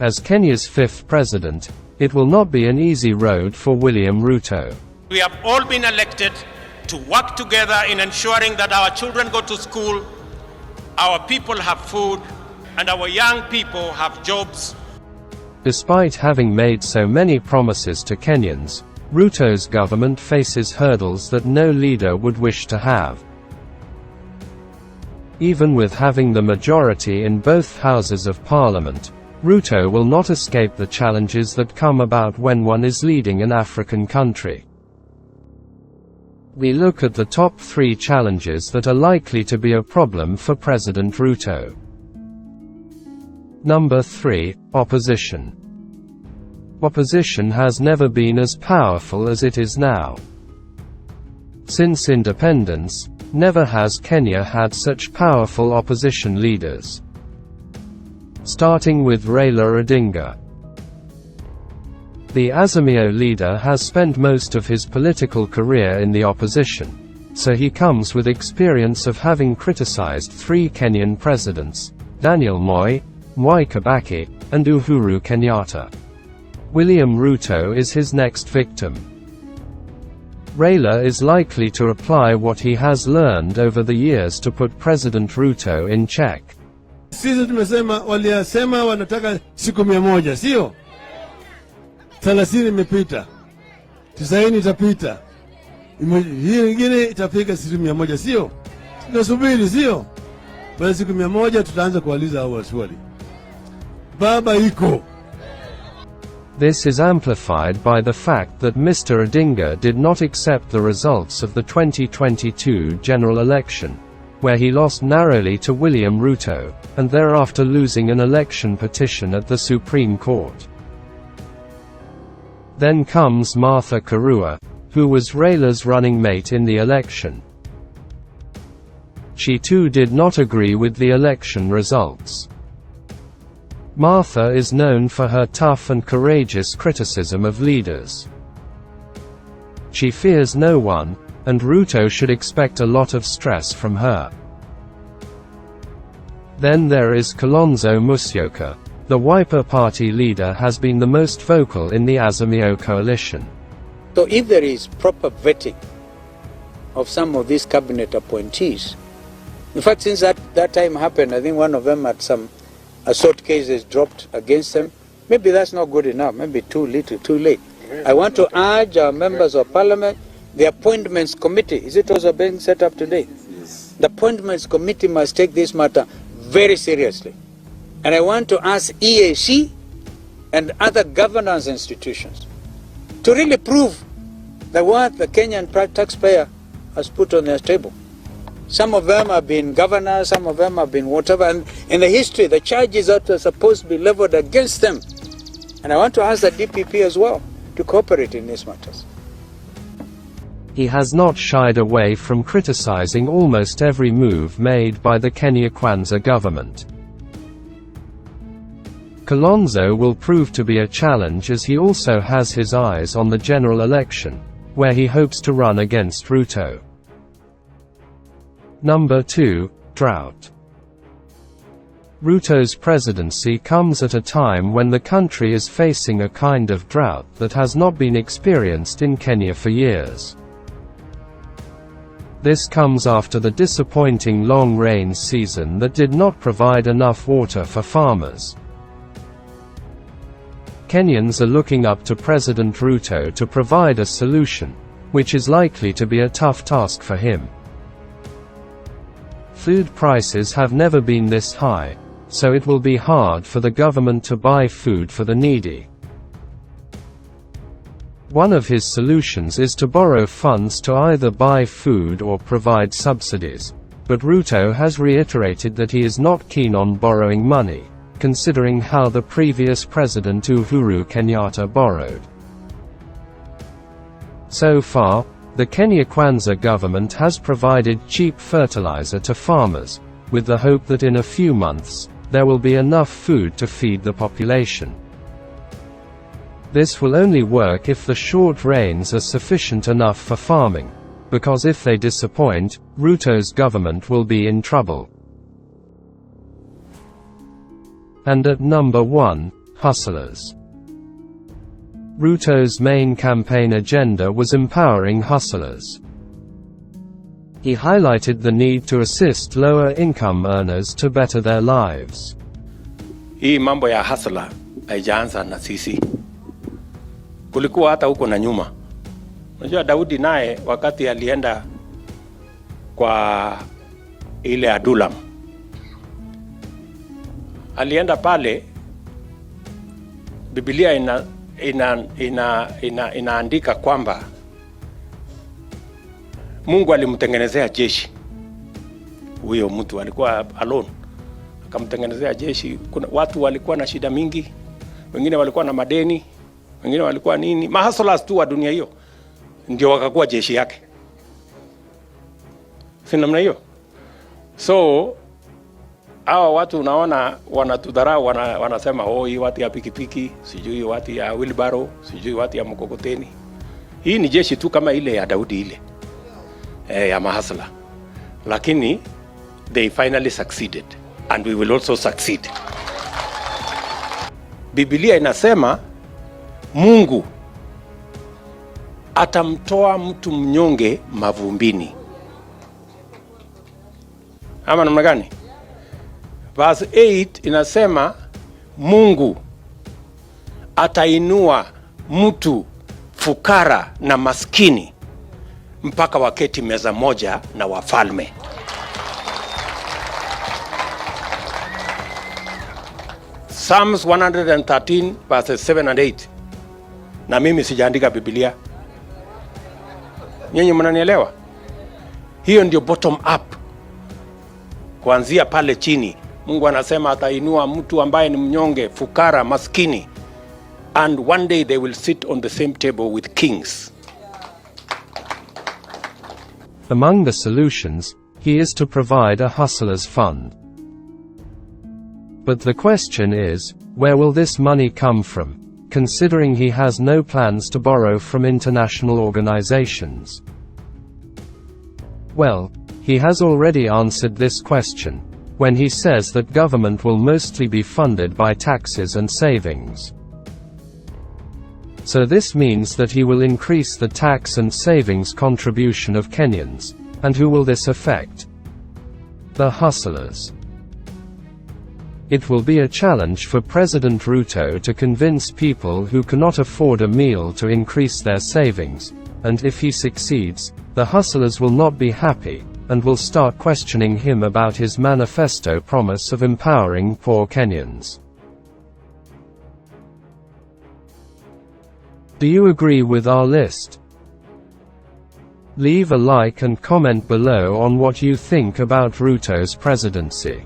As Kenya's fifth president, it will not be an easy road for William Ruto. We have all been elected to work together in ensuring that our children go to school, our people have food, and our young people have jobs. Despite having made so many promises to Kenyans, Ruto's government faces hurdles that no leader would wish to have. Even with having the majority in both houses of parliament, Ruto will not escape the challenges that come about when one is leading an African country. We look at the top 3 challenges that are likely to be a problem for President Ruto. Number 3, opposition. Opposition has never been as powerful as it is now. Since independence, never has Kenya had such powerful opposition leaders. Starting with Raila Odinga. The Azimio leader has spent most of his political career in the opposition, so he comes with experience of having criticized 3 Kenyan presidents, Daniel Moi, Mwai Kibaki, and Uhuru Kenyatta. William Ruto is his next victim. Raila is likely to apply what he has learned over the years to put President Ruto in check. Sisi tumesema waliyasema wanataka siku 100, sio? 30 imepita. 90 itapita. Hii nyingine itafika siku 100, sio? Tunasubiri, sio? Baada siku 100 tutaanza kuuliza hao swali. Baba iko. This is amplified by the fact that Mr. Odinga did not accept the results of the 2022 general election, where he lost narrowly to William Ruto, and thereafter losing an election petition at the Supreme Court. Then comes Martha Karua, who was Raila's running mate in the election. She too did not agree with the election results. Martha is known for her tough and courageous criticism of leaders. She fears no one, and Ruto should expect a lot of stress from her. Then there is Kalonzo Musyoka. The Wiper Party leader has been the most vocal in the Azimio coalition. So if there is proper vetting of some of these cabinet appointees, in fact since that time happened, I think one of them had some assault cases dropped against them. Maybe that's not good enough, maybe too little, too late. I want to urge our members of parliament, the appointments committee, is it also being set up today? Yes. The appointments committee must take this matter very seriously. And I want to ask EAC and other governance institutions to really prove that what the Kenyan taxpayer has put on their table. Some of them have been governors, some of them have been whatever, and in the history, the charges that are supposed to be leveled against them. And I want to ask the DPP as well to cooperate in these matters. He has not shied away from criticizing almost every move made by the Kenya Kwanza government. Kalonzo will prove to be a challenge as he also has his eyes on the general election, where he hopes to run against Ruto. Number 2, drought. Ruto's presidency comes at a time when the country is facing a kind of drought that has not been experienced in Kenya for years. This comes after the disappointing long rain season that did not provide enough water for farmers. Kenyans are looking up to President Ruto to provide a solution, which is likely to be a tough task for him. Food prices have never been this high, so it will be hard for the government to buy food for the needy. One of his solutions is to borrow funds to either buy food or provide subsidies, but Ruto has reiterated that he is not keen on borrowing money, considering how the previous president Uhuru Kenyatta borrowed. So far, the Kenya Kwanza government has provided cheap fertilizer to farmers, with the hope that in a few months, there will be enough food to feed the population. This will only work if the short rains are sufficient enough for farming, because if they disappoint, Ruto's government will be in trouble. And at number 1, Hustlers. Ruto's main campaign agenda was empowering hustlers. He highlighted the need to assist lower-income earners to better their lives. Hii mambo ya hustler haijaanza na sisi. Kulikuwa hata huko na nyuma. Unajua Daudi naye wakati alienda kwa ile Adulam, alienda pale, Biblia inaandika kwamba Mungu alimtengenezea jeshi. Huyo mtu alikuwa alone, akamtengenezea jeshi. Kuna watu walikuwa na shida mingi, wengine walikuwa na madeni, wengine walikuwa nini, mahaslas tu wa dunia hiyo, ndio wakakuwa jeshi yake. Si namna hiyo? So hawa watu unaona wanatudharau, wanasema hii watu ya pikipiki, sijui watu ya wheelbarrow, sijui watu ya mkokoteni. Hii ni jeshi tu kama ile ya Daudi ile ya mahasla. Lakini they finally succeeded, and we will also succeed. Biblia inasema Mungu atamtoa mtu mnyonge mavumbini. Ama namna gani? Verse 8 inasema Mungu atainua mtu fukara na maskini mpaka waketi meza moja na wafalme. Psalms 113 verses 7 and 8. Na mimi sijaandika Biblia. Nyinyi mnanielewa? Hiyo ndio bottom up. Kuanzia pale chini, Mungu anasema atainua mtu ambaye ni mnyonge, fukara, maskini, and one day they will sit on the same table with kings. Among the solutions, he is to provide a hustlers fund. But the question is, where will this money come from, considering he has no plans to borrow from international organizations? Well, he has already answered this question, when he says that government will mostly be funded by taxes and savings. So this means that he will increase the tax and savings contribution of Kenyans. And who will this affect? The hustlers. It will be a challenge for President Ruto to convince people who cannot afford a meal to increase their savings, and if he succeeds, the hustlers will not be happy, and will start questioning him about his manifesto promise of empowering poor Kenyans. Do you agree with our list? Leave a like and comment below on what you think about Ruto's presidency.